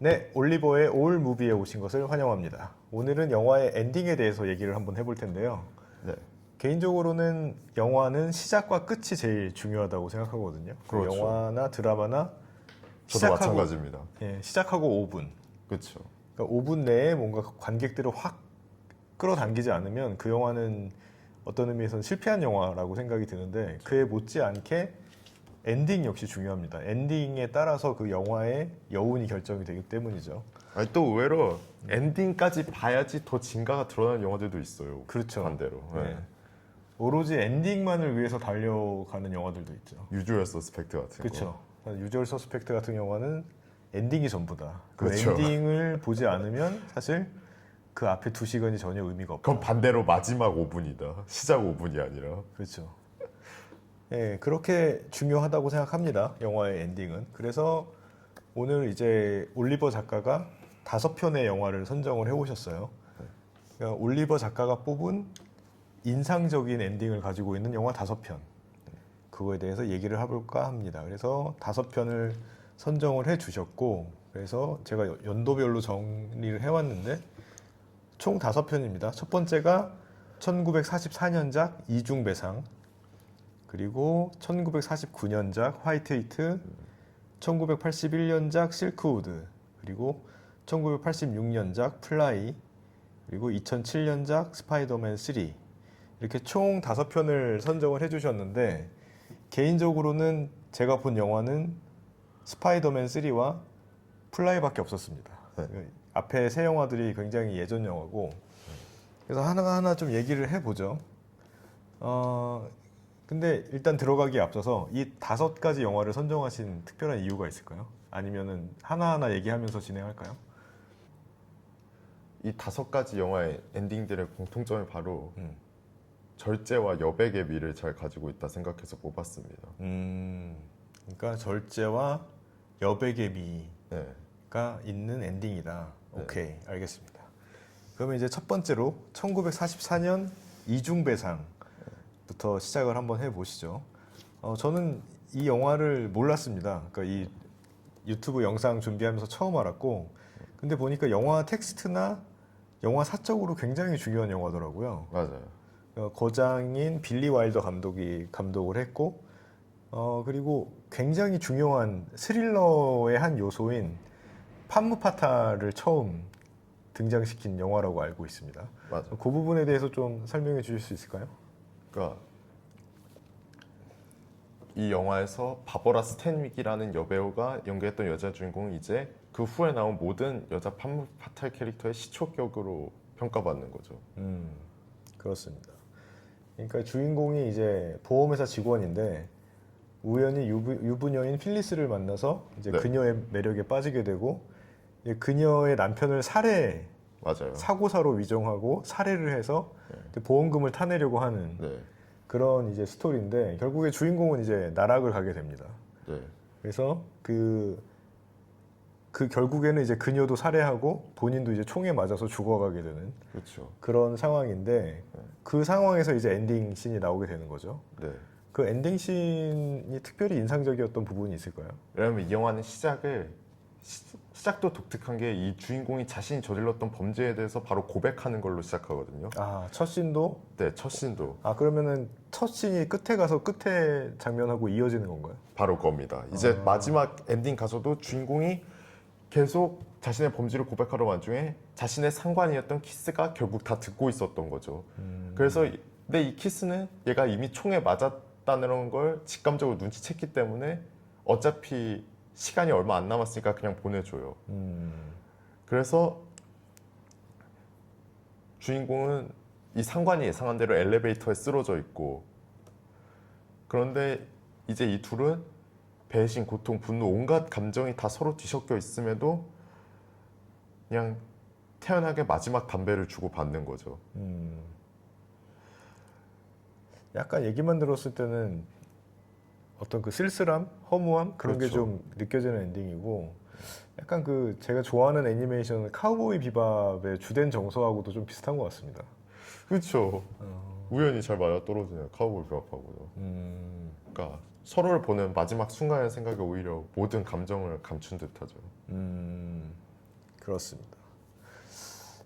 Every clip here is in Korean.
네, 올리버의 올 무비에 오신 것을 환영합니다. 오늘은 영화의 엔딩에 대해서 얘기를 한번 해볼 텐데요. 네, 개인적으로는 영화는 시작과 끝이 제일 중요하다고 생각하거든요. 그렇죠. 영화나 드라마나 저도 마찬가지입니다. 시작하고 5분. 그렇죠. 그러니까 5분 내에 뭔가 관객들을 확 끌어당기지 않으면 그 영화는 어떤 의미에서는 실패한 영화라고 생각이 드는데 그에 못지않게 엔딩 역시 중요합니다. 엔딩에 따라서 그 영화의 여운이 결정이 되기 때문이죠. 아니 또 의외로 엔딩까지 봐야지 더 진가가 드러나는 영화들도 있어요. 그렇죠. 반대로. 네. 오로지 엔딩만을 위해서 달려가는 영화들도 있죠. 유주얼 서스펙트 같은 거. 그렇죠. 유주얼 서스펙트 같은 영화는 엔딩이 전부다. 그 그렇죠. 엔딩을 보지 않으면 사실 그 앞에 2시간이 전혀 의미가 없다. 그건 반대로 마지막 5분이다. 시작 5분이 아니라. 그렇죠. 예, 그렇게 중요하다고 생각합니다. 영화의 엔딩은. 그래서 오늘 이제 올리버 작가가 5편의 영화를 선정을 해오셨어요. 그러니까 올리버 작가가 뽑은 인상적인 엔딩을 가지고 있는 영화 5편. 그거에 대해서 얘기를 해볼까 합니다. 그래서 5편을 선정을 해주셨고, 그래서 제가 연도별로 정리를 해왔는데, 총 5편입니다. 첫 번째가 1944년작 이중배상, 그리고 1949년작 화이트히트, 1981년작 실크우드, 그리고 1986년작 플라이, 그리고 2007년작 스파이더맨 3 이렇게 총 5편을 선정을 해주셨는데 개인적으로는 제가 본 영화는 스파이더맨 3와 플라이밖에 없었습니다. 네. 앞에 세 영화들이 굉장히 예전 영화고 그래서 하나하나 좀 얘기를 해보죠. 근데 일단 들어가기에 앞서서 이 5가지 영화를 선정하신 특별한 이유가 있을까요? 아니면은 하나하나 얘기하면서 진행할까요? 이 5가지 영화의 엔딩들의 공통점이 바로 절제와 여백의 미를 잘 가지고 있다 생각해서 뽑았습니다. 그러니까 절제와 여백의 네. 미가 있는 엔딩이다. 네. 오케이, 알겠습니다. 그러면 이제 첫 번째로 1944년 이중배상부터 시작을 한번 해보시죠. 저는 이 영화를 몰랐습니다. 그러니까 이 유튜브 영상 준비하면서 처음 알았고, 근데 보니까 영화 텍스트나 영화 사적으로 굉장히 중요한 영화더라고요. 맞아요. 거장인 빌리 와일더 감독이 감독을 했고, 그리고 굉장히 중요한 스릴러의 한 요소인 판무파타를 처음 등장시킨 영화라고 알고 있습니다. 맞아요. 그 부분에 대해서 좀 설명해 주실 수 있을까요? 그러니까 이 영화에서 바버라 스탠윅이라는 여배우가 연기했던 여자 주인공이 이제 그 후에 나온 모든 여자 판무 파탈 캐릭터의 시초격으로 평가받는 거죠. 그렇습니다. 그러니까 주인공이 이제 보험회사 직원인데 우연히 유부녀인 필리스를 만나서 이제 네. 그녀의 매력에 빠지게 되고 이제 그녀의 남편을 맞아요. 사고사로 위정하고 살해를 해서 보험금을 타내려고 하는 네. 그런 이제 스토리인데 결국에 주인공은 이제 나락을 가게 됩니다. 네. 그래서 그 결국에는 이제 그녀도 살해하고 본인도 이제 총에 맞아서 죽어가게 되는 그렇죠. 그런 상황인데 그 상황에서 이제 엔딩 씬이 나오게 되는 거죠. 네. 그 엔딩 씬이 특별히 인상적이었던 부분이 있을까요? 왜냐면 이 영화는 시작도 독특한 게 이 주인공이 자신이 저질렀던 범죄에 대해서 바로 고백하는 걸로 시작하거든요. 아, 첫 씬도? 네, 첫 씬도 그러면은 첫 씬이 끝에 가서 끝에 장면하고 이어지는 건가요? 바로 그겁니다. 이제 마지막 엔딩 가서도 주인공이 계속 자신의 범죄를 고백하러 와중에 자신의 상관이었던 키스가 결국 다 듣고 있었던 거죠. 그래서 근데 이 키스는 얘가 이미 총에 맞았다는 걸 직감적으로 눈치챘기 때문에 어차피 시간이 얼마 안 남았으니까 그냥 보내줘요. 그래서 주인공은 이 상관이 예상한 대로 엘리베이터에 쓰러져 있고 그런데 이제 이 둘은 배신, 고통, 분노, 온갖 감정이 다 서로 뒤섞여 있음에도 그냥 태연하게 마지막 담배를 주고 받는 거죠. 약간 얘기만 들었을 때는 어떤 그 쓸쓸함, 허무함 그런 게 그렇죠. 좀 느껴지는 엔딩이고 약간 그 제가 좋아하는 애니메이션 카우보이 비밥의 주된 정서하고도 좀 비슷한 것 같습니다. 그렇죠. 우연히 잘 맞아 떨어지네요. 카우보이 비밥하고요. 그러니까 서로를 보는 마지막 순간의 생각이 오히려 모든 감정을 감춘 듯하죠. 그렇습니다.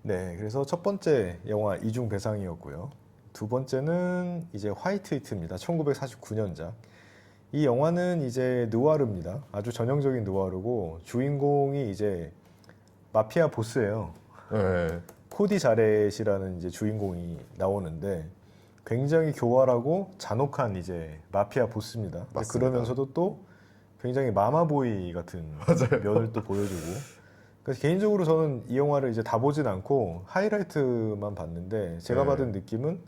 네, 그래서 첫 번째 영화 이중 배상이었고요. 두 번째는 이제 화이트 히트입니다. 1949년작. 이 영화는 이제 느와르입니다. 아주 전형적인 느와르고 주인공이 이제 마피아 보스예요. 네. 코디 자렛이라는 이제 주인공이 나오는데 굉장히 교활하고 잔혹한 이제 마피아 보스입니다. 근데 맞습니다. 그러면서도 또 굉장히 마마보이 같은 면을 또 보여주고. 그래서 개인적으로 저는 이 영화를 이제 다 보진 않고 하이라이트만 봤는데 제가 네. 받은 느낌은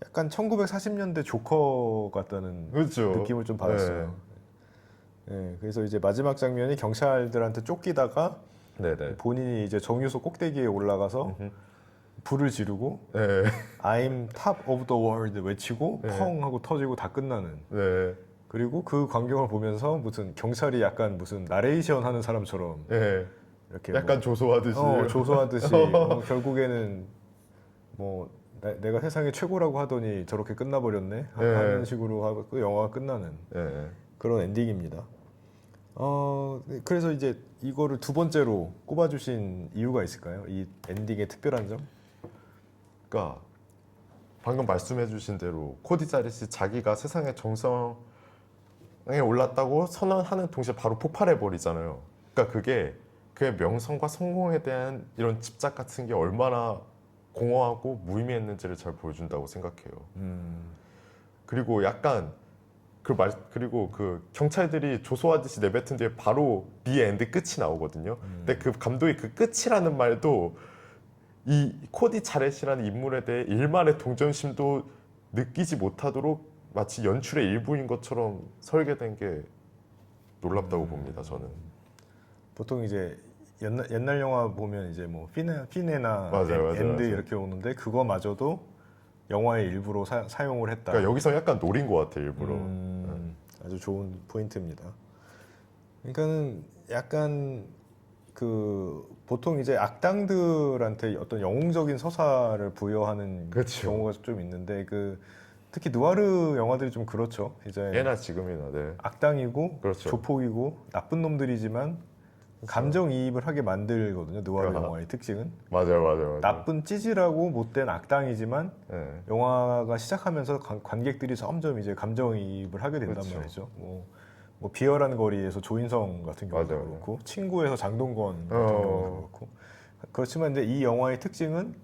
약간 1940년대 조커 같다는 그렇죠. 느낌을 좀 받았어요. 네, 그래서 이제 마지막 장면이 경찰들한테 쫓기다가 네네. 본인이 이제 정유소 꼭대기에 올라가서 불을 지르고 네. I'm top of the world 외치고 네. 펑 하고 터지고 다 끝나는. 네. 그리고 그 광경을 보면서 무슨 경찰이 약간 무슨 나레이션 하는 사람처럼 네. 이렇게 약간 조소하듯이. 조소하듯이 결국에는 뭐 내가 세상의 최고라고 하더니 저렇게 끝나버렸네 하는 식으로 하고 그 영화가 끝나는 네. 그런 엔딩입니다. 그래서 이제 이거를 두 번째로 꼽아주신 이유가 있을까요? 이 엔딩의 특별한 점? 그러니까 방금 말씀해주신 대로 코디 자릿이 자기가 세상의 정성에 올랐다고 선언하는 동시에 바로 폭발해 버리잖아요. 그러니까 그게 그의 명성과 성공에 대한 이런 집착 같은 게 얼마나 공허하고 무의미했는지를 잘 보여준다고 생각해요. 그리고 약간 그리고 그 경찰들이 조소하듯이 내뱉은 뒤에 바로 비 엔드 끝이 나오거든요. 근데 그 감독이 그 끝이라는 말도 이 코디 자렛이라는 인물에 대해 일말의 동정심도 느끼지 못하도록 마치 연출의 일부인 것처럼 설계된 게 놀랍다고 봅니다. 저는. 보통 이제 옛날 영화 보면 이제 뭐 피네나 맞아요, 엔드 맞아요. 이렇게 오는데 그거마저도 영화의 일부로 사용을 했다. 그러니까 여기서 약간 노린 것 같아 일부러. 아주 좋은 포인트입니다. 그러니까는 약간 그 보통 이제 악당들한테 어떤 영웅적인 서사를 부여하는 그렇죠. 경우가 좀 있는데 그 특히 느와르 영화들이 좀 그렇죠. 이제 예나 지금이나. 네. 악당이고 그렇죠. 조폭이고 나쁜 놈들이지만 감정이입을 하게 만들거든요. 느와르 아하. 영화의 특징은 맞아요. 나쁜 찌질하고 못된 악당이지만 네. 영화가 시작하면서 관객들이 점점 이제 감정이입을 하게 된단 그렇죠. 말이죠. 뭐 비열한 거리에서 조인성 같은 경우도 맞아요. 그렇고 친구에서 장동건 같은 어. 경우도 그렇고 그렇지만 이제 이 영화의 특징은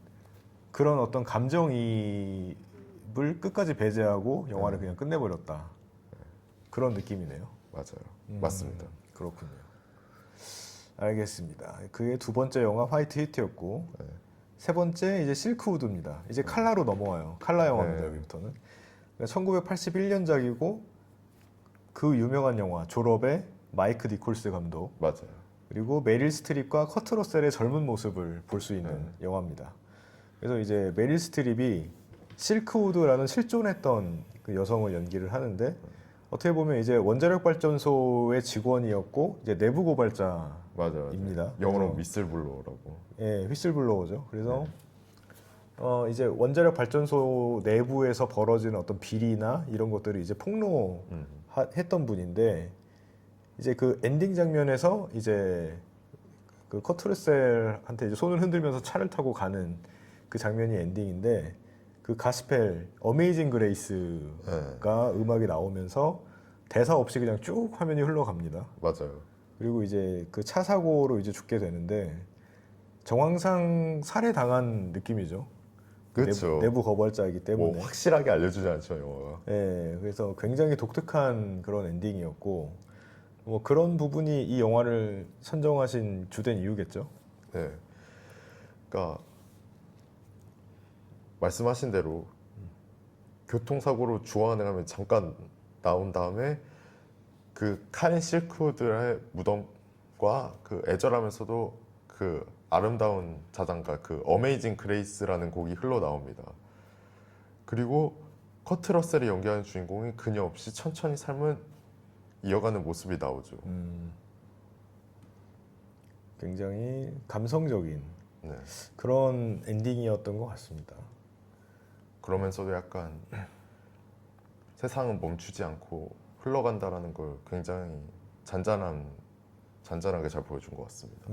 그런 어떤 감정이입을 끝까지 배제하고 영화를 그냥 끝내버렸다. 그런 느낌이네요. 맞아요. 맞습니다. 그렇군요. 알겠습니다. 그게 두 번째 영화 화이트 히트였고 세 번째 이제 실크우드입니다. 이제 칼라로 넘어와요. 칼라 영화입니다. 네. 여기부터는 1981년작이고 그 유명한 영화 졸업의 마이크 니콜스 감독 맞아요. 그리고 메릴 스트립과 커트 러셀의 젊은 모습을 볼 수 있는 영화입니다. 그래서 이제 메릴 스트립이 실크우드라는 실존했던 그 여성을 연기를 하는데 어떻게 보면 이제 원자력 발전소의 직원이었고 이제 내부 고발자 맞아요. 입니다. 영어로 그래서- 미슬블로어라고. 휘슬블로어죠. 그래서 이제 원자력 발전소 내부에서 벌어지는 어떤 비리나 이런 것들을 이제 폭로했던 분인데 이제 그 엔딩 장면에서 이제 그 커트러셀한테 이제 손을 흔들면서 차를 타고 가는 그 장면이 엔딩인데 그 가스펠 어메이징 그레이스가 음악이 나오면서 대사 없이 그냥 쭉 화면이 흘러갑니다. 맞아요. 그리고 이제 그 차 사고로 이제 죽게 되는데 정황상 살해당한 느낌이죠. 그렇죠. 내부 거발자이기 때문에. 뭐 확실하게 알려주지 않죠 영화가. 예, 그래서 굉장히 독특한 그런 엔딩이었고 뭐 그런 부분이 이 영화를 선정하신 주된 이유겠죠. 네. 그러니까 말씀하신 대로 교통사고로 주황에 가면 잠깐 나온 다음에 그 카렌 실크우드의 무덤과 그 애절하면서도 그 아름다운 자장가 그 어메이징 그레이스라는 곡이 흘러나옵니다. 그리고 커트 러셀이 연기하는 주인공이 그녀 없이 천천히 삶을 이어가는 모습이 나오죠. 굉장히 감성적인 네. 그런 엔딩이었던 것 같습니다. 그러면서도 약간 세상은 멈추지 않고 흘러간다라는 걸 굉장히 잔잔하게 잘 보여준 것 같습니다.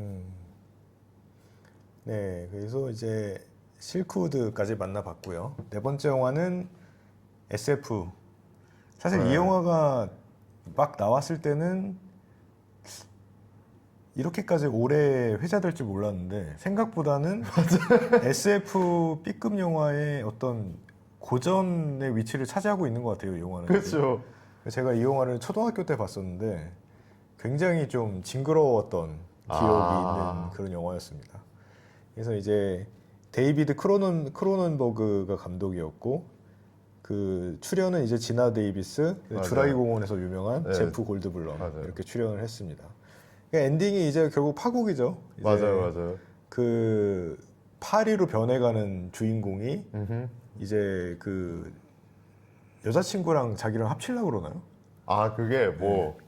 네, 그래서 이제 실크우드까지 만나봤고요. 네 번째 영화는 SF. 사실 이 네. 영화가 막 나왔을 때는 이렇게까지 오래 회자될 줄 몰랐는데 생각보다는 SF B급 영화의 어떤 고전의 위치를 차지하고 있는 것 같아요, 이 영화는. 그렇죠. 제가 이 영화를 초등학교 때 봤었는데 굉장히 좀 징그러웠던 기억이 아. 있는 그런 영화였습니다. 그래서 이제 데이비드 크로넨버그가 감독이었고 그 출연은 이제 지나 데이비스, 맞아요. 주라기 공원에서 유명한 네. 제프 골드블럼 맞아요. 이렇게 출연을 했습니다. 그러니까 엔딩이 이제 결국 파국이죠. 이제 맞아요. 그 파리로 변해가는 주인공이 음흠. 이제 그 여자친구랑 자기랑 합치려고 그러나요? 아, 그게 뭐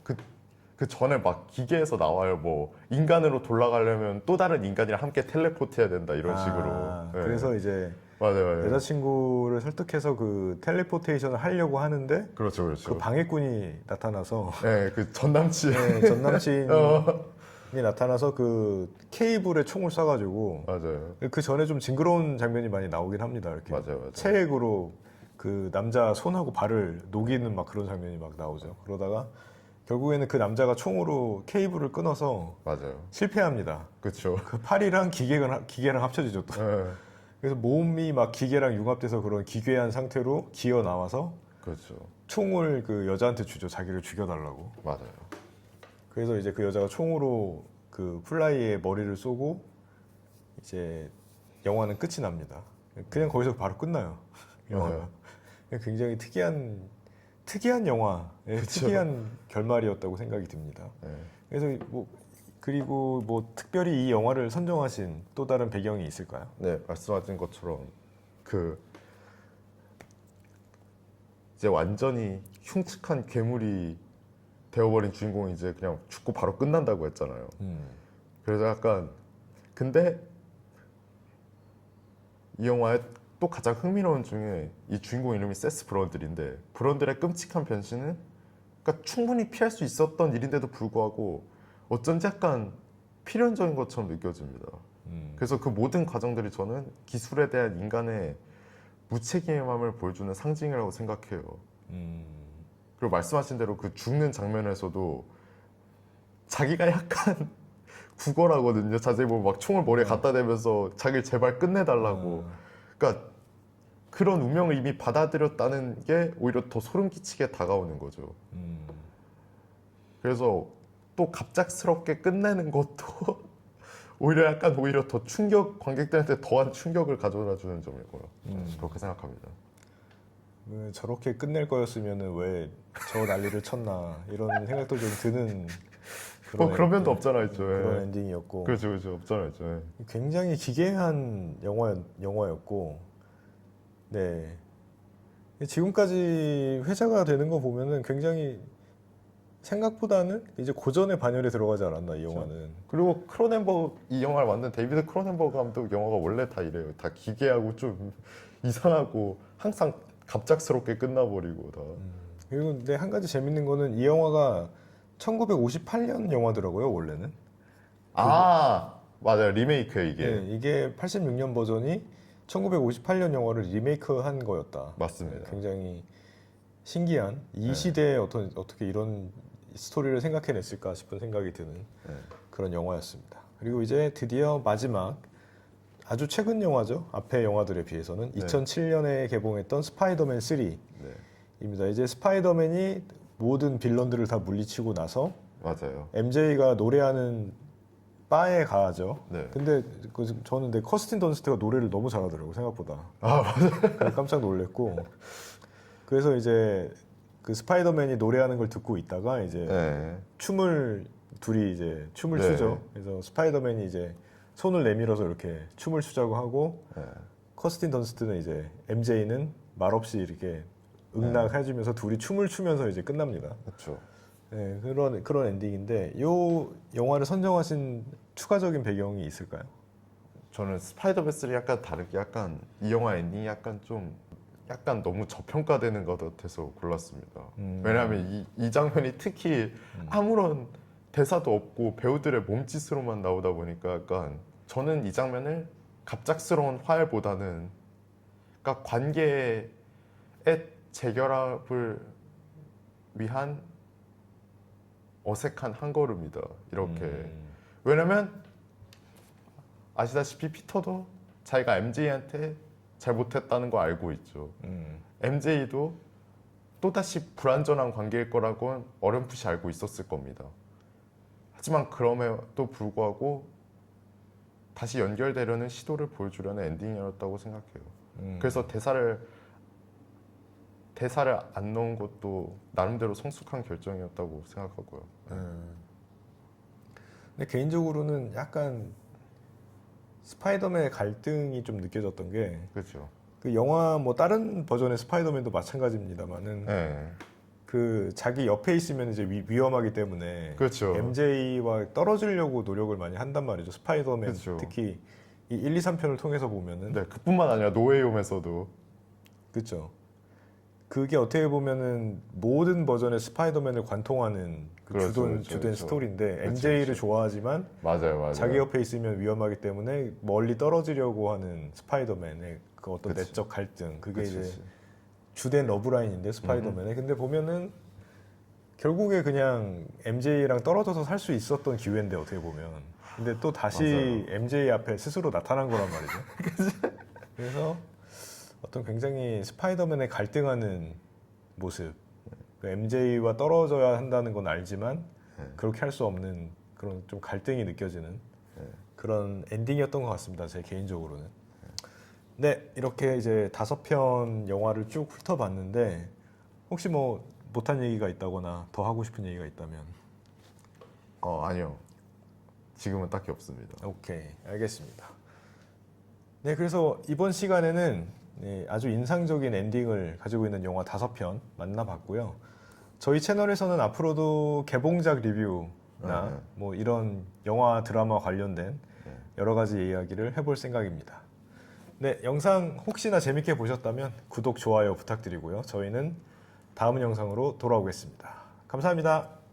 그 전에 막 기계에서 나와요. 뭐 인간으로 돌아가려면 또 다른 인간이랑 함께 텔레포트해야 된다 이런 식으로. 네. 그래서 이제 맞아요. 여자친구를 설득해서 그 텔레포테이션을 하려고 하는데 그렇죠. 그 방해꾼이 나타나서 네, 그 전남친. 전 남친이 어. 나타나서 그 케이블에 총을 쏴가지고 맞아요. 그 전에 좀 징그러운 장면이 많이 나오긴 합니다. 이렇게 맞아요. 체액으로 그 남자 손하고 발을 녹이는 막 그런 장면이 막 나오죠. 그러다가 결국에는 그 남자가 총으로 케이블을 끊어서 맞아요. 실패합니다. 그렇죠. 그 팔이랑 기계랑 합쳐지죠 또. 네. 그래서 몸이 막 기계랑 융합돼서 그런 기괴한 상태로 기어 나와서 그렇죠. 총을 그 여자한테 주죠. 자기를 죽여달라고. 맞아요. 그래서 이제 그 여자가 총으로 그 플라이의 머리를 쏘고 이제 영화는 끝이 납니다. 그냥 거기서 바로 끝나요. 영화가. 굉장히 특이한 영화, 그쵸. 특이한 결말이었다고 생각이 듭니다. 네. 그래서 뭐 그리고 뭐 특별히 이 영화를 선정하신 또 다른 배경이 있을까요? 네, 말씀하신 것처럼 그 이제 완전히 흉측한 괴물이 되어버린 주인공이 이제 그냥 죽고 바로 끝난다고 했잖아요. 그래서 약간 근데 이 영화의 또 가장 흥미로운 중에 이 주인공 이름이 세스 브런들인데 브런들의 끔찍한 변신은 그러니까 충분히 피할 수 있었던 일인데도 불구하고 어쩐지 약간 필연적인 것처럼 느껴집니다. 그래서 그 모든 과정들이 저는 기술에 대한 인간의 무책임함을 보여주는 상징이라고 생각해요. 그리고 말씀하신 대로 그 죽는 장면에서도 자기가 약간 구걸하거든요. 자세히 보면 막 총을 머리에 갖다 대면서 자기를 제발 끝내달라고. 그러니까 그런 운명을 이미 받아들였다는 게 오히려 더 소름 끼치게 다가오는 거죠. 그래서 또 갑작스럽게 끝내는 것도 오히려 더 관객들한테 더한 충격을 가져다 주는 점이고요. 그렇게 생각합니다. 왜 저렇게 끝낼 거였으면 왜 저 난리를 쳤나 이런 생각도 좀 드는 그런 면도 없잖아 있죠. 그런 예. 엔딩이었고 그렇죠, 없잖아 있죠. 예. 굉장히 기괴한 영화였고 네 지금까지 회자가 되는 거 보면은 굉장히 생각보다는 이제 고전의 반열에 들어가지 않았나 이 영화는. 그리고 이 영화를 만든 데이비드 크로넨버그 감독 영화가 원래 다 이래요. 다 기괴하고 좀 이상하고 항상 갑작스럽게 끝나버리고 다. 그리고 근데 한 가지 재밌는 거는 이 영화가 1958년 영화더라고요 원래는. 아 맞아요, 리메이크예요 이게. 네, 이게 86년 버전이 1958년 영화를 리메이크한 거였다. 맞습니다. 굉장히 신기한 이 시대에 어떻게 이런 스토리를 생각해냈을까 싶은 생각이 드는 네. 그런 영화였습니다. 그리고 이제 드디어 마지막 아주 최근 영화죠. 앞의 영화들에 비해서는 네. 2007년에 개봉했던 스파이더맨 3입니다. 네. 이제 스파이더맨이 모든 빌런들을 다 물리치고 나서 맞아요. MJ가 노래하는 바에 가죠. 네. 근데 저는 커스틴 던스트가 노래를 너무 잘하더라고 생각보다. 아 맞아요. 그래서 깜짝 놀랐고. 그래서 이제 그 스파이더맨이 노래하는 걸 듣고 있다가 이제 네. 둘이 이제 춤을 네. 추죠. 그래서 스파이더맨이 이제 손을 내밀어서 이렇게 춤을 추자고 하고 네. 커스틴 던스트는 이제 MJ는 말없이 이렇게 응낙해주면서 둘이 춤을 추면서 이제 끝납니다. 그렇죠. 네, 그런 엔딩인데 이 영화를 선정하신 추가적인 배경이 있을까요? 저는 스파이더맨 3 약간 다르게 이 영화 엔딩이 약간 너무 저평가되는 것 같아서 골랐습니다. 왜냐하면 이 장면이 특히 아무런 대사도 없고 배우들의 몸짓으로만 나오다 보니까 약간 저는 이 장면을 갑작스러운 화해보다는 그러니까 관계의 재결합을 위한 어색한 한 걸음이다. 이렇게. 왜냐면 아시다시피 피터도 자기가 MJ한테 잘못했다는 거 알고 있죠. MJ도 또다시 불완전한 관계일 거라고 어렴풋이 알고 있었을 겁니다. 하지만 그럼에도 불구하고 다시 연결되려는 시도를 보여주려는 엔딩이었다고 생각해요. 그래서 대사를 안 넣은 것도 나름대로 성숙한 결정이었다고 생각하고요. 근데 개인적으로는 약간 스파이더맨의 갈등이 좀 느껴졌던 게 그렇죠. 그 영화 뭐 다른 버전의 스파이더맨도 마찬가지입니다만은 네. 그 자기 옆에 있으면 이제 위험하기 때문에 그렇죠. MJ와 떨어지려고 노력을 많이 한단 말이죠. 스파이더맨 그렇죠. 특히 이 1, 2, 3편을 통해서 보면은 네, 그뿐만 아니라 노웨이홈에서도 그렇죠. 그게 어떻게 보면은 모든 버전의 스파이더맨을 관통하는 그 그렇죠, 주된 그렇죠, 그렇죠. 스토리인데 그렇죠, MJ를 그렇죠. 좋아하지만 맞아요. 자기 옆에 있으면 위험하기 때문에 멀리 떨어지려고 하는 스파이더맨의 그 어떤 그치. 내적 갈등 그게 그치, 이제 그치. 주된 러브라인인데 스파이더맨에 근데 보면은 결국에 그냥 MJ랑 떨어져서 살 수 있었던 기회인데 어떻게 보면 근데 또 다시 MJ 앞에 스스로 나타난 거란 말이죠. 그래서 어떤 굉장히 스파이더맨의 갈등하는 모습 그 MJ와 떨어져야 한다는 건 알지만 그렇게 할 수 없는 그런 좀 갈등이 느껴지는 그런 엔딩이었던 것 같습니다. 제 개인적으로는. 네, 이렇게 이제 5편 영화를 쭉 훑어봤는데 혹시 뭐 못한 얘기가 있다거나 더 하고 싶은 얘기가 있다면 아니요. 지금은 딱히 없습니다. 오케이, 알겠습니다. 네, 그래서 이번 시간에는 아주 인상적인 엔딩을 가지고 있는 영화 5편 만나봤고요. 저희 채널에서는 앞으로도 개봉작 리뷰나 뭐 이런 영화 드라마 관련된 여러 가지 이야기를 해볼 생각입니다. 네, 영상 혹시나 재밌게 보셨다면 구독, 좋아요 부탁드리고요. 저희는 다음 영상으로 돌아오겠습니다. 감사합니다.